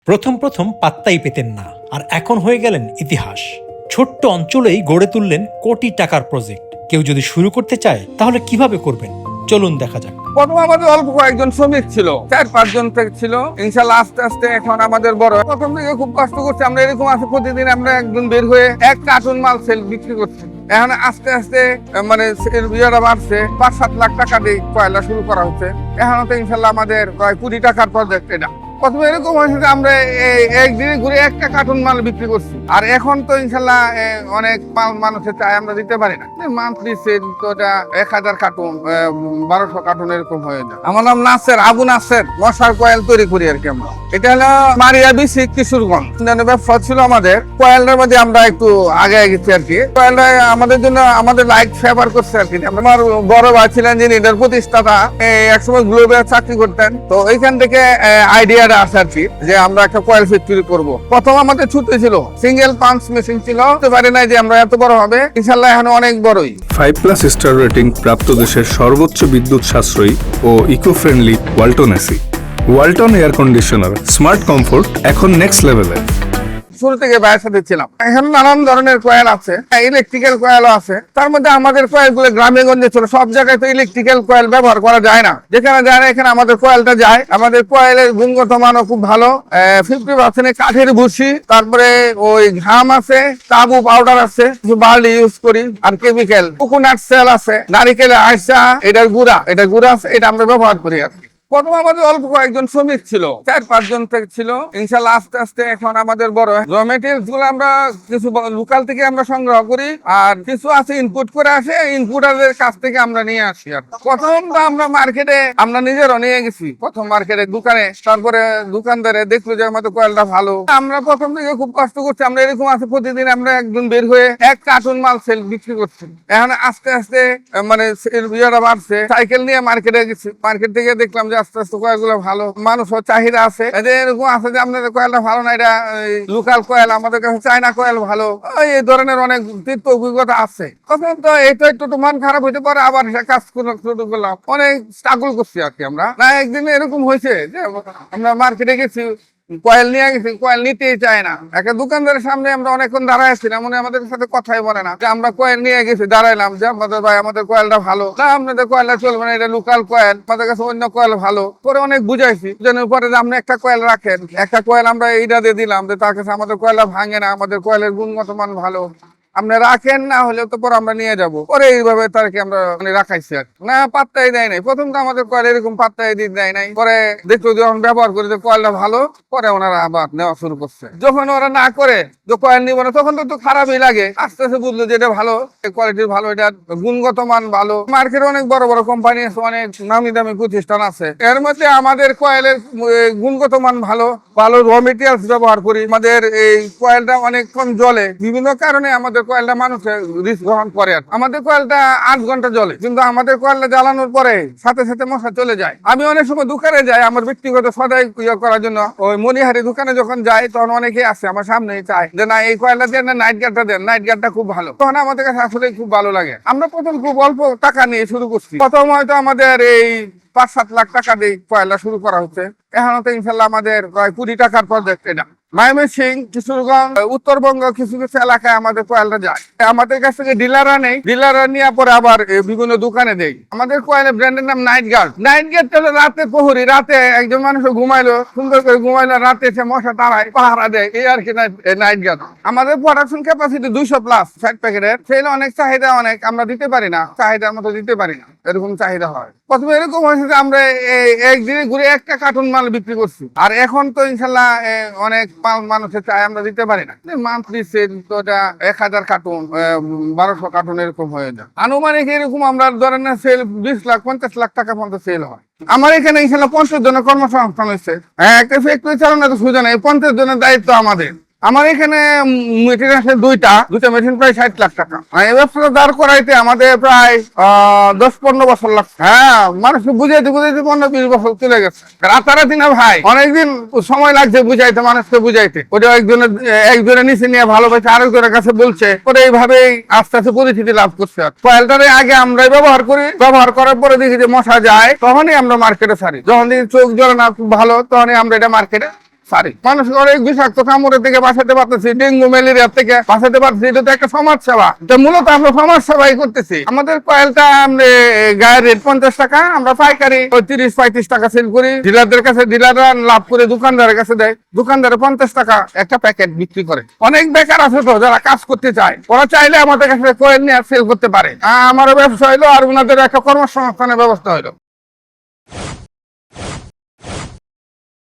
প্রথম প্রথম পাত্তাই পেতেন না, আর এখন হয়ে গেলেন ইতিহাস। ছোট্ট অঞ্চলেই গড়ে তুললেন কোটি টাকার প্রজেক্ট। কেউ যদি শুরু করতে চায় তাহলে কিভাবে করবেন, চলুন দেখা যাক। প্রথম আমাদের অল্প কয়েকজন শ্রমিক ছিল, 4-5 জন ছিল। ইনশাল্লাহ আস্তে আস্তে এখন আমাদের বড়। প্রথম থেকে খুব কষ্ট করছি আমরা, এরকম আছে প্রতিদিন আমরা একজন বের হয়ে 1 কার্টুন মাল সেল বিক্রি করছি। এখন আস্তে আস্তে মানে ইয়েটা বাড়ছে, 5-7 লাখ টাকা দিয়ে কয়লা শুরু করা হচ্ছে। এখন তো ইনশাল্লাহ আমাদের প্রায় 20 টাকার প্রজেক্ট এটা। প্রথমে এরকম হয়েছে যে আমরা একদিনে ঘুরে 1টা কার্টুন মাল বিক্রি করছি, আর এখন তো ইনশাল্লাহ অনেক মাল মানুষের চাই, আমরা দিতে পারি না। মান্থলি সেল তো এটা 1000 কার্টুন 1200 কার্টুন এরকম হয়ে যায়। আমার নাম নাসের, আবু নাসের। মশার কয়েল তৈরি করি আর কি আমরা। এটা হলো মারিয়া বিসি কিশোরগঞ্জ ব্যবসা ছিল আমাদের। কয়েলটার মধ্যে আমরা একটু আগে গেছি আর কি। কয়েলটা আমাদের জন্য আমাদের লাইক ফেভার করছে আর কি। আমার বড় ভাই ছিলেন যিনি এটার প্রতিষ্ঠাতা, একসময় গ্লোবাল চাকরি করতেন। তো এইখান থেকে আইডিয়া আসে আর কি যে আমরা একটা কয়েল ফ্যাক্টরি করব। প্রথম আমাদের ছোট ছিল, সিঙ্গেল পাঞ্চ মেশিন ছিল, বুঝতে পারি নাই যে আমরা এত বড় হবে। ইনশাআল্লাহ এখন অনেক বড়ই। 5+ স্টার রেটিং প্রাপ্ত দেশের সর্বোচ্চ বিদ্যুৎ সাশ্রয়ী ও eco friendly Walton AC. Walton air conditioner, smart comfort এখন নেক্সট লেভেলে। শুরু থেকে ভাইয়ের সাথে ছিলাম। এখন নানান ধরনের কয়েল আছে, ইলেকট্রিক্যাল কয়েলও আছে। তার মধ্যে আমাদের কয়েলগুলো গ্রামে গঞ্জে ছিল। সব জায়গায় তো ইলেকট্রিক্যাল কয়েল ব্যবহার করা যায় না, যেখানে যায় না এখানে আমাদের কয়েলটা যায়। আমাদের কয়েলের গুণগত মানও খুব ভালো। 50% কাঠের ভুসি, তারপরে ওই ঘাম আছে, তাবু পাউডার আছে, কিছু বার্লি ইউজ করি, আর কেমিক্যাল কোকোনাট সেল আছে, নারিকেলের আইসা, এটার গুঁড়া আছে, এটা আমরা ব্যবহার করি আর কি। প্রথম আমাদের অল্প কয়েকজন শ্রমিক ছিল, 4-5 জন ছিল। ইনশাল্লাহ আস্তে আস্তে এখন আমাদের বড়। র মেটেরিয়ালস গুলো আমরা কিছু লোকাল থেকে আমরা সংগ্রহ করি, আর কিছু আছে ইনপুট করে আসে, ইনপুটারদের কাছ থেকে আমরা নিয়ে আসি। আর প্রথম আমরা মার্কেটে আমরা নিজেরও নিয়ে গেছি, প্রথম মার্কেটে দোকানে। তারপরে দোকানদারে দেখলো যে আমাদের কয়েলটা ভালো। আমরা প্রথম থেকে খুব কষ্ট করছি আমরা, এরকম আছে প্রতিদিন আমরা একজন বের হয়ে 1 কার্টুন মাল সেল বিক্রি করছি। এখন আস্তে আস্তে মানে ইয়েটা বাড়ছে। সাইকেল নিয়ে মার্কেটে গেছি, মার্কেট থেকে দেখলাম যে আস্তে আস্তে কয়েলগুলো ভালো, মানুষের চাহিদা আছে। এরকম আছে যে আপনাদের কয়েলটা ভালো না, এটা লোকাল কয়েল, আমাদের কাছে চায়না কয়েল ভালো। এই ধরনের অনেক তীর্থ অভিজ্ঞতা আছে। তখন তো এইটা একটু মন খারাপ হইতে পারে, আবার কাজ শুরু করলাম। অনেক স্ট্রাগল করছি আর কি আমরা। না একদিন এরকম হয়েছে যে আমরা মার্কেটে গেছি, কয়েল নিয়ে গেছি, কয়েল নিতেই চায় না। একটা দোকানদারের সামনে আমরা অনেকক্ষণ দাঁড়াইছিলাম, উনি আমাদের সাথে কথাই বলে না। যে আমরা কয়েল নিয়ে গেছি, দাঁড়াইলাম যে আমাদের ভাই আমাদের কয়েলটা ভালো না, আপনাদের কয়েলটা চলবে না, এটা লোকাল কয়েল, আমাদের কাছে অন্য কয়েল ভালো। পরে অনেক বুঝাইছি, বুঝানোর পরে যে আপনি একটা কয়েল রাখেন, একটা কয়েল আমরা এইটা দিয়ে দিলাম যে তার কাছে আমাদের কয়েলটা ভাঙে না, আমাদের কয়েলের গুণগত মান ভালো, আপনি রাখেন, না হলে তো পরে আমরা নিয়ে যাব। পরে এইভাবে তারকে আমরা রাখাইছি আর না, পাত্তাই দেয় নাই। প্রথম তো আমাদের কয়েল এরকম পাত্তাই দেয় নাই। পরে দেখলো যখন ব্যবহার করে যে কয়েলটা ভালো, পরে ওনারা আবার নেওয়া শুরু করছে। যখন ওরা না করে যে কয়েল নিব না, তখন তো খারাপই লাগে। আস্তে আস্তে বুঝলো যে এটা ভালো, কোয়ালিটির ভালো, এটার গুণগত মান ভালো। মার্কেটে অনেক বড় বড় কোম্পানি আছে, অনেক নামি দামি প্রতিষ্ঠান আছে। এর মধ্যে আমাদের কয়েলের গুণগত মান ভালো, ভালো র মেটেরিয়ালস ব্যবহার করি। আমাদের এই কয়েলটা অনেকক্ষণ জ্বলে, বিভিন্ন কারণে আমাদের কয়েলটা মানুষের রিস্ক গ্রহণ করে। আমাদের কয়েলটা 8 ঘন্টা জ্বলে, কিন্তু আমাদের কয়েলটা জ্বালানোর পরে সাথে সাথে মশা চলে যায়। আমি অনেক সময় দোকানে যাই আমার ব্যক্তিগত সদাই করার জন্য, ওই মনিহারি দোকানে যখন যাই তখন অনেকে আছে আমার সামনেই চায় যে না এই কয়েলটা দেন না, নাইট গার্ডটা দেন, নাইট গার্ডটা খুব ভালো। তখন আমাদের কাছে আসলে খুব ভালো লাগে। আমরা প্রথম খুব অল্প টাকা নিয়ে শুরু করছি। প্রথম হয়তো আমাদের এই 5-7 লাখ টাকা দিয়ে কয়েলটা শুরু করা হচ্ছে। এখন তো ইনশাল্লাহ আমাদের প্রায় 20 টাকার প্রজেক্ট এটা। ময়মনসিংহ, কিশোরগঞ্জ, উত্তরবঙ্গ কিছু কিছু এলাকায় আমাদের কয়েলটা যায়। আমাদের কাছ থেকে ডিলাররা নেই, ডিলাররা নিয়ে পরে আবার বিভিন্ন দোকানে দেয়। আমাদের কয়েলের ব্র্যান্ডের নাম নাইট গার্ড। নাইট গার্ডটা হলো রাতে প্রহরী, রাতে একজন মানুষ ঘুমাইলো, সুন্দর করে ঘুমাইলো, রাতে এসে মশা তাড়ায়, পাহারা দেয়, এই আর কি নাইট গার্ড। আমাদের প্রোডাকশন ক্যাপাসিটি 200+ 60 প্যাকেটের। সেটা অনেক চাহিদা, অনেক আমরা দিতে পারি না, চাহিদার মতো দিতে পারি না, এরকম চাহিদা হয়। প্রথমে এরকম হয়েছে যে আমরা একদিনে ঘুরে 1টা কার্টুন মাল বিক্রি করছি, আর এখন তো ইনশাল্লাহ অনেক মানুষের চাই, আমরা দিতে পারি না। মান্থলি সেল তো এটা 1000 কার্টুন 1200 কার্টুন এরকম হয়ে যায়। আনুমানিক এরকম আমরা ধরেন সেল 20 লাখ 50 লাখ টাকা পর্যন্ত সেল হয়। আমার এখানে ইনশাল্লাহ 50 জনের কর্মসংস্থান হয়েছে। একটা ফ্যাক্টরি চালানো তো সোজা নেই, 50 জনের দায়িত্ব আমাদের। আমার এখানে মেশিন আছে দুইটা মেশিন, প্রায় 60 লাখ টাকা। এই ব্যবসাটা দাঁড় করাইতে আমাদের প্রায় 10-15 বছর লাগছে। হ্যাঁ, মানুষকে বুঝাইতে 15-20 বছর চলে গেছে। রাতারাতি না ভাই, অনেকদিন সময় লাগছে বুঝাইতে, মানুষকে বুঝাইতে। ওটা একজনের নিচে নিয়ে ভালোবাসে, আরেকজনের কাছে বলছে, ওটা এইভাবেই আস্তে আস্তে পরিচিতি লাভ করছে। কয়েলটারে আগে আমরাই ব্যবহার করি, ব্যবহার করার পরে দেখি যে মশা যায়, তখনই আমরা মার্কেটে ছাড়ি। যখন দেখি চোখ জ্বলে না খুব ভালো, তখনই আমরা এটা মার্কেটে সারি। মানুষ অনেক বিষাক্ত কামড়ের থেকে বাঁচাতে পারতেছি, ডেঙ্গু ম্যালেরিয়া থেকে বাঁচাতে পারতেছি। এটা তো একটা সমাজ সেবা, তো মূলত আমরা সমাজ সেবাই করতেছি। আমাদের কয়েলটা গায়ের রেট 50 টাকা, আমরা পাইকারি 30-35 টাকা সেল করি। ডিলারদের কাছে ডিলাররা লাভ করে দোকানদারের কাছে দেয়, দোকানদারে 50 টাকা একটা প্যাকেট বিক্রি করে। অনেক বেকার আছে তো যারা কাজ করতে চায়, ওরা চাইলে আমাদের কাছে কয়েল নিয়ে সেল করতে পারে। আমারও ব্যবসা হইলো আর ওনাদের একটা কর্মসংস্থানের ব্যবস্থা হইলো।